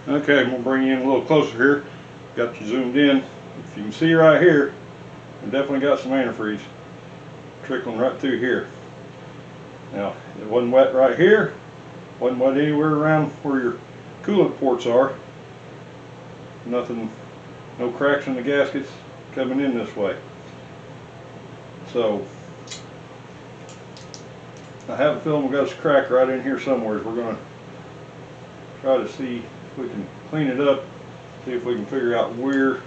Okay, I'm going to bring you in a little closer here. Got you zoomed in. If you can see right here, we definitely got some antifreeze trickling right through here. Now, it wasn't wet right here. Wasn't wet anywhere around where your coolant ports are. Nothing, no cracks in the gaskets coming in this way. So, I have a feeling we got a crack right in here somewhere. We're going to try to see if we can clean it up, see if we can figure out where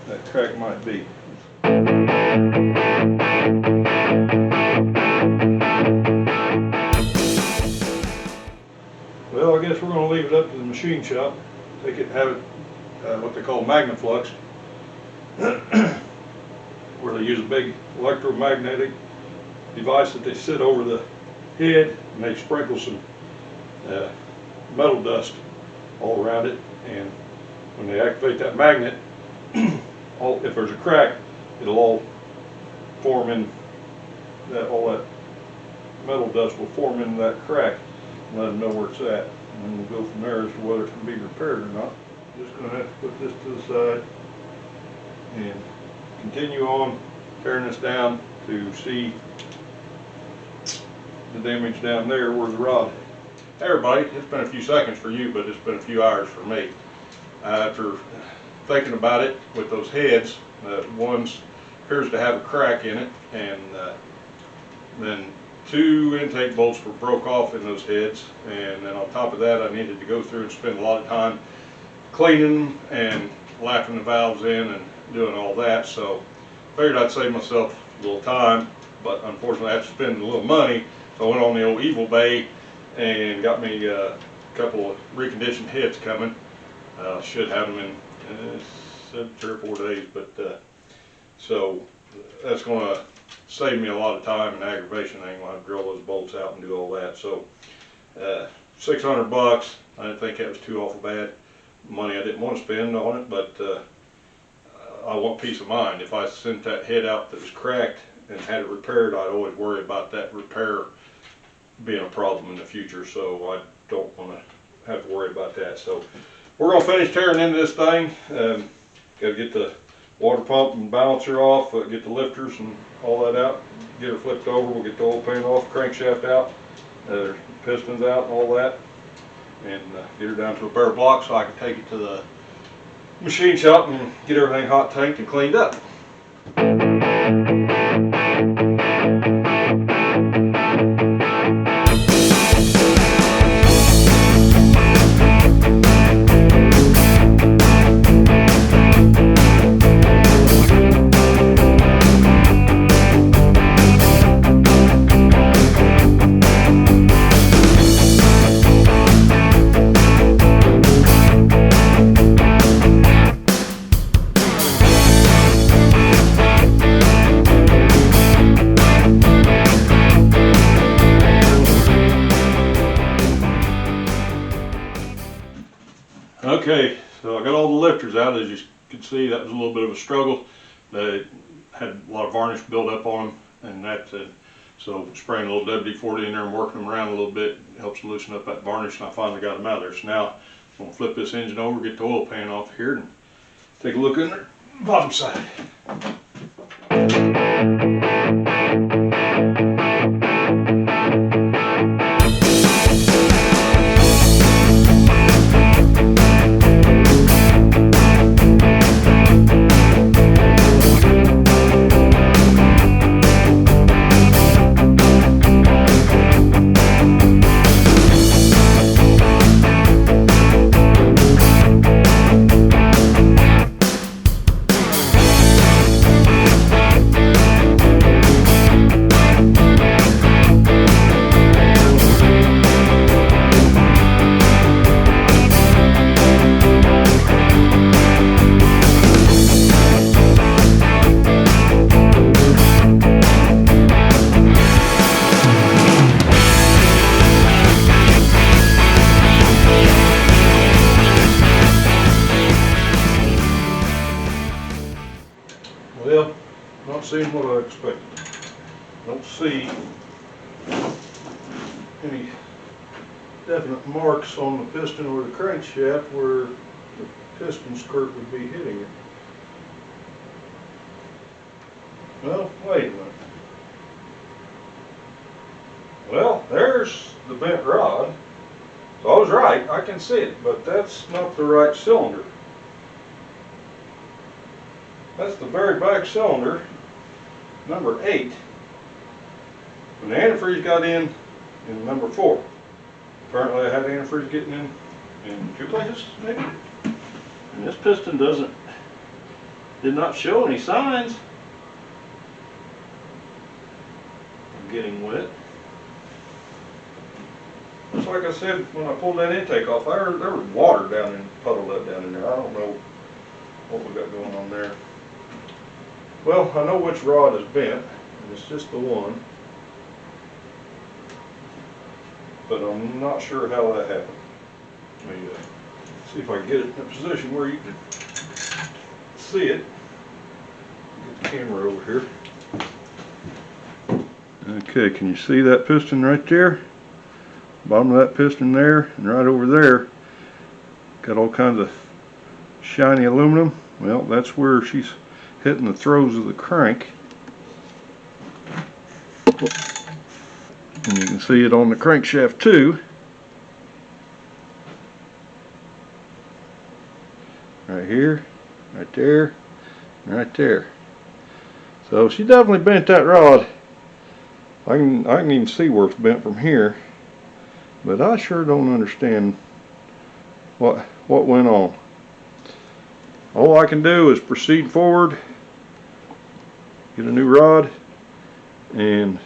that crack might be. Well, I guess we're going to leave it up to the machine shop. Take it and have it what they call magnafluxed, where they use a big electromagnetic device that they sit over the head, and they sprinkle some metal dust all around it, and when they activate that magnet, if there's a crack, it'll all form in that, all that metal dust will form in that crack and let them know where it's at, and then we'll go from there as to whether it can be repaired or not. Just going to have to put this to the side and continue on tearing this down to see the damage down there where the rod. Hey everybody, it's been a few seconds for you, but it's been a few hours for me. After thinking about it with those heads, one appears to have a crack in it, and then two intake bolts were broke off in those heads, and then on top of that I needed to go through and spend a lot of time cleaning them and lacking the valves in and doing all that. So I figured I'd save myself a little time, but unfortunately I had to spend a little money, so I went on the old Evil Bay and got me a couple of reconditioned heads coming. Should have them in 3 or 4 days, but so that's going to save me a lot of time and aggravation. I ain't going to drill those bolts out and do all that. So $600. I didn't think that was too awful bad money. I didn't want to spend on it, but I want peace of mind. If I sent that head out that was cracked and had it repaired, I'd always worry about that repair being a problem in the future, so I don't want to have to worry about that. So we're going to finish tearing into this thing. Got to get the water pump and balancer off, get the lifters and all that out, get her flipped over. We'll get the oil pan off, crankshaft out, pistons out and all that, and get her down to a bare block so I can take it to the machine shop and get everything hot tanked and cleaned up. Okay, so I got all the lifters out. As you can see, that was a little bit of a struggle. They had a lot of varnish built up on them, and that's it. So spraying a little WD-40 in there and working them around a little bit helps loosen up that varnish, and I finally got them out of there. So now I'm going to flip this engine over, get the oil pan off here, and take a look in the bottom side. Well, not seeing what I expected. Don't see any definite marks on the piston or the crankshaft where the piston skirt would be hitting it. Well, wait a minute. Well, there's the bent rod. So I was right, I can see it, but that's not the right cylinder. That's the very back cylinder, number 8. When the antifreeze got in number 4. Apparently I had antifreeze getting in 2 places, maybe. And this piston did not show any signs of getting wet. Just like I said, when I pulled that intake off, there was water puddled up down in there. I don't know what we got going on there. Well, I know which rod is bent, and it's just the one. But I'm not sure how that happened. Let me see if I can get it in a position where you can see it. Get the camera over here. Okay, can you see that piston right there? Bottom of that piston there, and right over there, got all kinds of shiny aluminum. Well, that's where she's hitting the throws of the crank. And you can see it on the crankshaft too. Right here, right there, and right there. So she definitely bent that rod. I can even see where it's bent from here. But I sure don't understand what went on. All I can do is proceed forward, get a new rod, and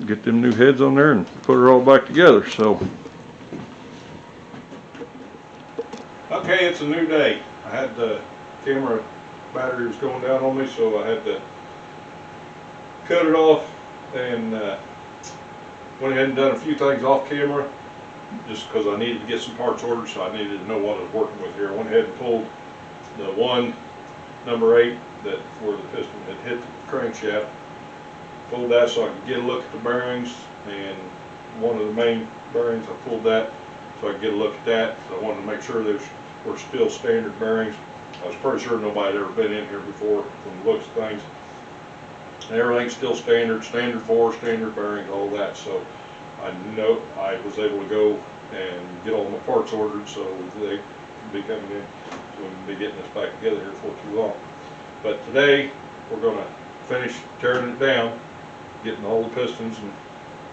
get them new heads on there and put her all back together. So, okay, it's a new day. I had the camera battery was going down on me, so I had to cut it off and went ahead and done a few things off camera just because I needed to get some parts ordered, so I needed to know what I was working with here. I went ahead and pulled the one number 8 that where the piston had hit the crankshaft. Pulled that so I could get a look at the bearings, and one of the main bearings I pulled that so I could get a look at that. So I wanted to make sure they were still standard bearings. I was pretty sure nobody had ever been in here before from the looks of things. And everything's still standard bore, standard bearings, all that. So I know I was able to go and get all my parts ordered, so they can be coming in, so we can be getting this back together here before too long. But today we're going to finish tearing it down, getting all the pistons and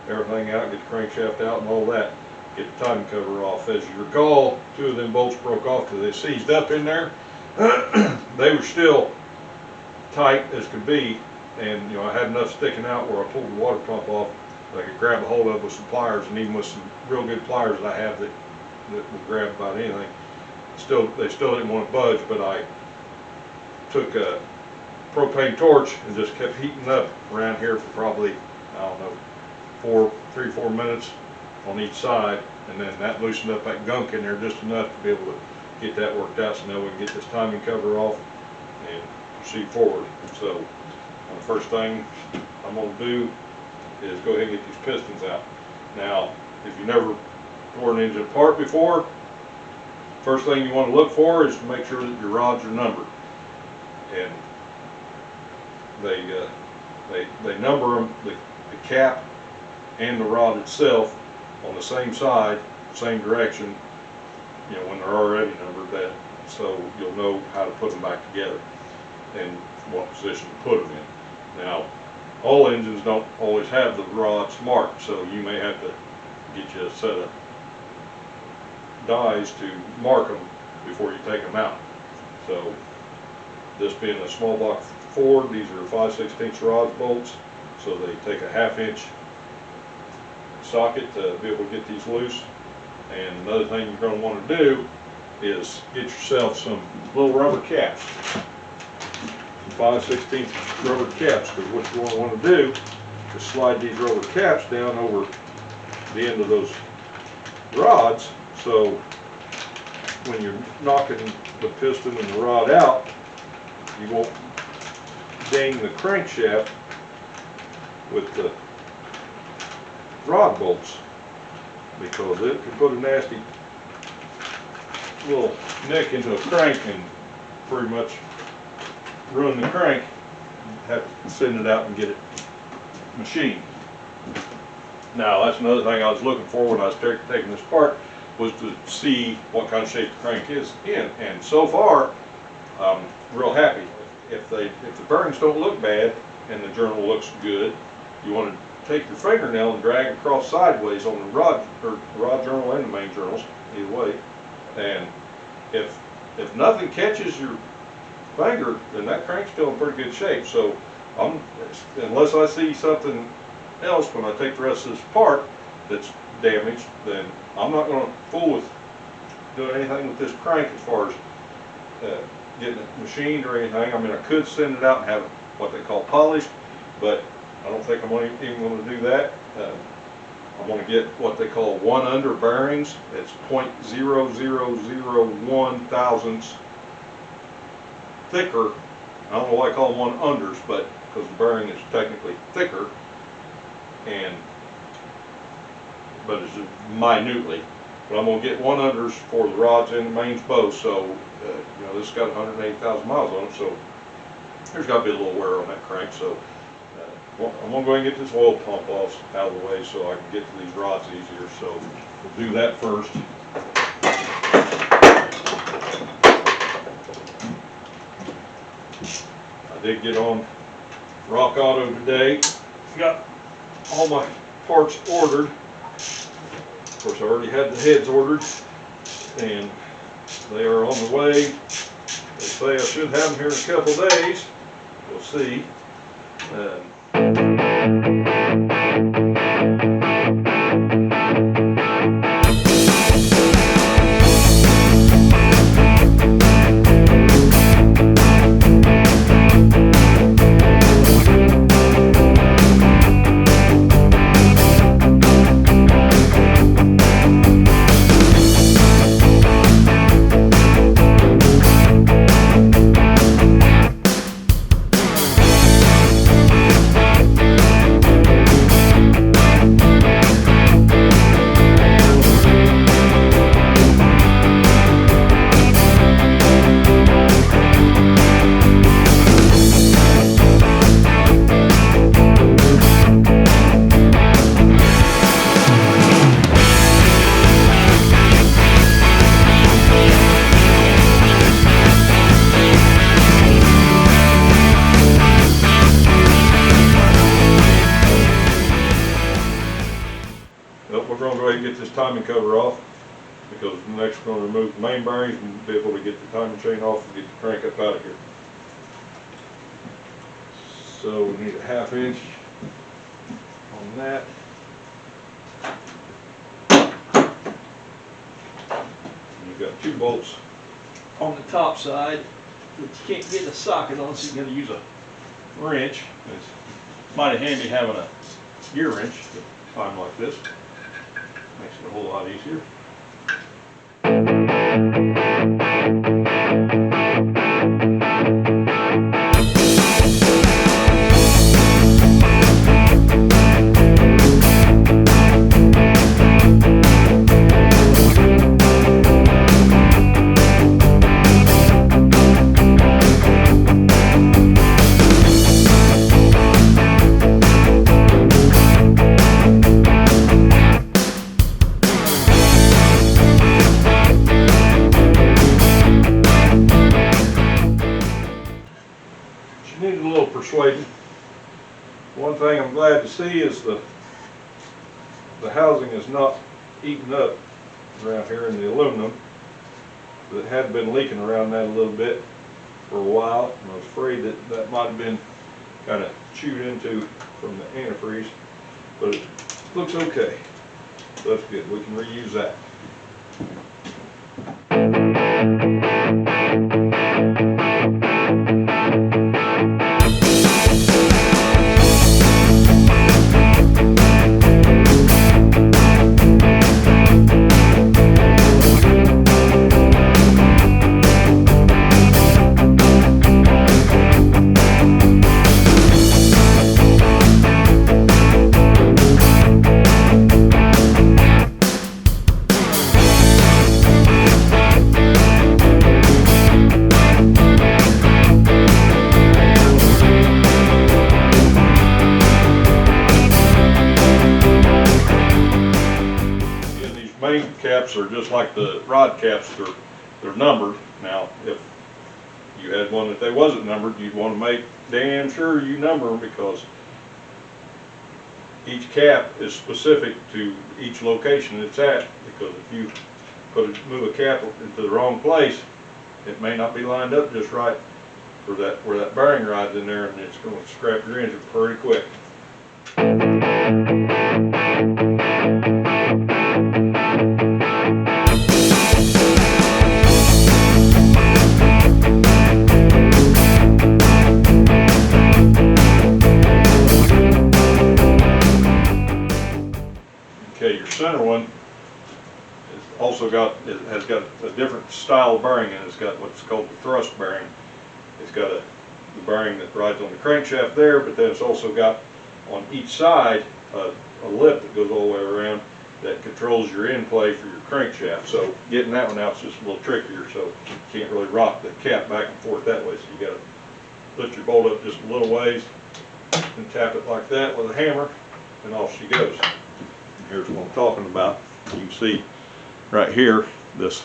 everything out, get the crankshaft out and all that, get the timing cover off. As you recall, 2 of them bolts broke off because they seized up in there. They were still tight as could be, and I had enough sticking out where I pulled the water pump off that I could grab a hold of with some pliers, and even with some real good pliers that I have that will grab about anything. They still didn't want to budge, but I took a propane torch and just kept heating up around here for probably, I don't know, 3-4 minutes on each side, and then that loosened up that gunk in there just enough to be able to get that worked out, so now we can get this timing cover off and proceed forward. So the first thing I'm going to do is go ahead and get these pistons out. Now, if you never tore an engine apart before, first thing you want to look for is to make sure that your rods are numbered. And they number them, the cap and the rod itself, on the same side, same direction, when they're already numbered, that so you'll know how to put them back together and what position to put them in. Now, all engines don't always have the rods marked, so you may have to get you a set of dies to mark them before you take them out. So this being a small block Ford, these are 5/16 rod bolts, so they take a 1/2 inch socket to be able to get these loose. And another thing you're going to want to do is get yourself some little rubber caps, some 5/16 rubber caps, because what you want to do is slide these rubber caps down over the end of those rods, so when you're knocking the piston and the rod out, you won't ding the crankshaft with the rod bolts. because it can put a nasty little nick into a crank and pretty much ruin the crank. Have to send it out and get it machined. Now that's another thing I was looking for when I was taking this apart, was to see what kind of shape the crank is in, and so far I'm real happy. If the bearings don't look bad and the journal looks good, you want to take your fingernail and drag across sideways on the rod journal and the main journals, either way, and if nothing catches your finger, then that crank's still in pretty good shape. So unless I see something else when I take the rest of this apart that's damaged, then I'm not going to fool with doing anything with this crank as far as getting it machined or anything. I mean, I could send it out and have it what they call polished, but I don't think I'm even going to do that. I'm going to get what they call 1 under bearings. It's 0.0001 thousandths thicker. I don't know why I call them 1 unders, but because the bearing is technically thicker, but it's minutely. But I'm going to get 1 unders for the rods and the mains both. So you know, this has got 180,000 miles on it, so there's got to be a little wear on that crank. So I'm going to go ahead and get this oil pump off out of the way so I can get to these rods easier. So we'll do that first. I did get on Rock Auto today. Got all my parts ordered. Of course, I already had the heads ordered, and they are on the way. They say I should have them here in a couple days. We'll see. We're going to go ahead and get this timing cover off, because next we're going to remove the main bearings and be able to get the timing chain off and get the crank up out of here. So we need a 1/2 inch on that. You've got 2 bolts on the top side that you can't get a socket on, so you're going to use a wrench. It's mighty handy having a gear wrench at a time like this. Makes it a whole lot easier. Needed a little persuading. One thing I'm glad to see is the housing is not eaten up around here in the aluminum. It had been leaking around that a little bit for a while, and I was afraid that might have been kind of chewed into from the antifreeze, but it looks okay. So that's good. We can reuse that. caps are just like the rod caps. They're numbered. Now, if you had one that they wasn't numbered, you'd want to make damn sure you number them, because each cap is specific to each location it's at. Because if you move a cap into the wrong place, it may not be lined up just right for that where that bearing rides in there, and it's going to scrap your engine pretty quick. Okay, your center one has got a different style of bearing, and it's got what's called the thrust bearing. It's got the bearing that rides on the crankshaft there, but then it's also got on each side a lip that goes all the way around that controls your in play for your crankshaft. So getting that one out is just a little trickier, so you can't really rock the cap back and forth that way. So you got to lift your bolt up just a little ways and tap it like that with a hammer, and off she goes. And here's what I'm talking about. You can see right here this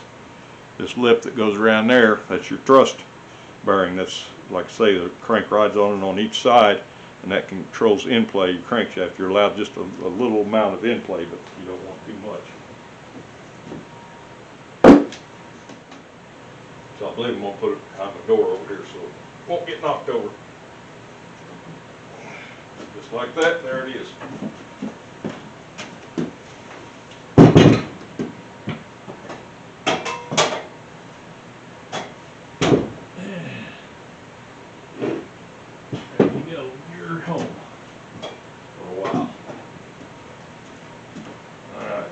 lip that goes around there. That's your thrust bearing. That's, like I say, the crank rides on and on each side, and that controls in play your crankshaft. You're allowed just a little amount of in play, but you don't want too much. So I believe I'm going to put it behind the door over here so it won't get knocked over. Just like that, there it is. You're home for a while. Alright.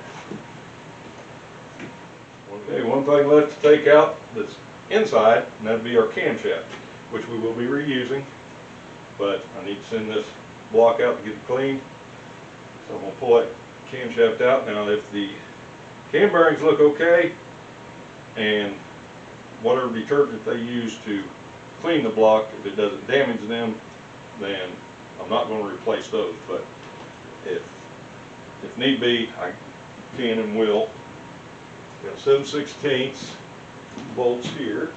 Okay, one thing left to take out that's inside, and that'd be our camshaft, which we will be reusing, but I need to send this block out to get it cleaned. So I'm going to pull that camshaft out. Now, if the cam bearings look okay, and whatever detergent they use to clean the block, if it doesn't damage them, then I'm not going to replace those. But if need be, I can and will. Got 7/16 bolts here.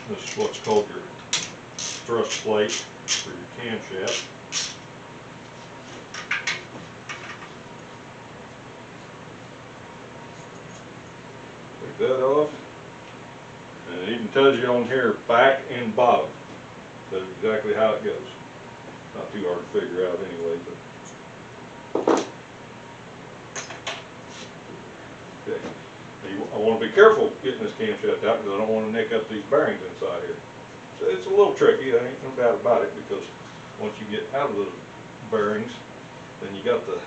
This is what's called your thrust plate for your camshaft. Take that off, and it even tells you on here back and bottom. That's exactly how it goes. Not too hard to figure out anyway, but okay. I want to be careful getting this camshaft out, because I don't want to nick up these bearings inside here. So it's a little tricky, there ain't no doubt about it, because once you get out of the bearings, then you got the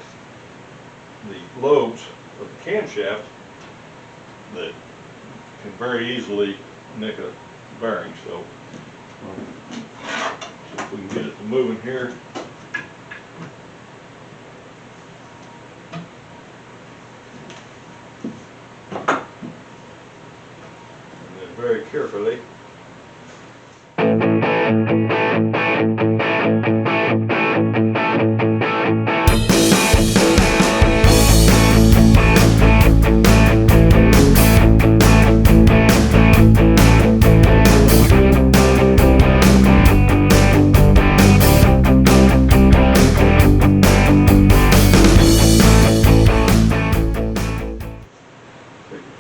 lobes of the camshaft that can very easily nick a bearing. So see if we can get it to moving here. And then very carefully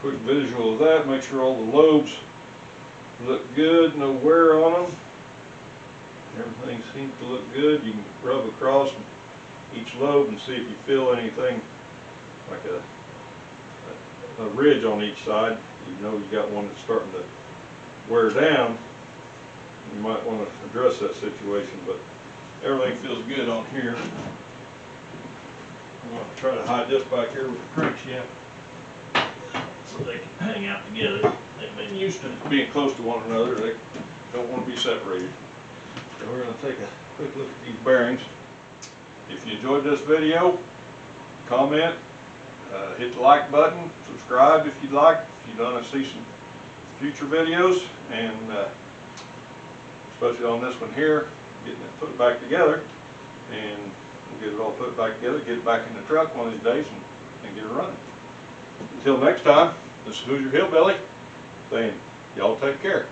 quick visual of that, make sure all the lobes look good, no wear on them. Everything seems to look good. You can rub across each lobe and see if you feel anything like a ridge on each side. You know you got one that's starting to wear down. You might want to address that situation, but everything feels good on here. I'm going to try to hide this back here with the crankshaft so they can hang out together. They've been used to being close to one another. They don't want to be separated. So we're going to take a quick look at these bearings. If you enjoyed this video, comment, hit the like button, subscribe if you'd like, if you want to see some future videos, and especially on this one here, getting it put back together, and we'll get it all put back together, get it back in the truck one of these days, and get it running. Until next time, this is Who's Your Hillbilly saying, y'all take care.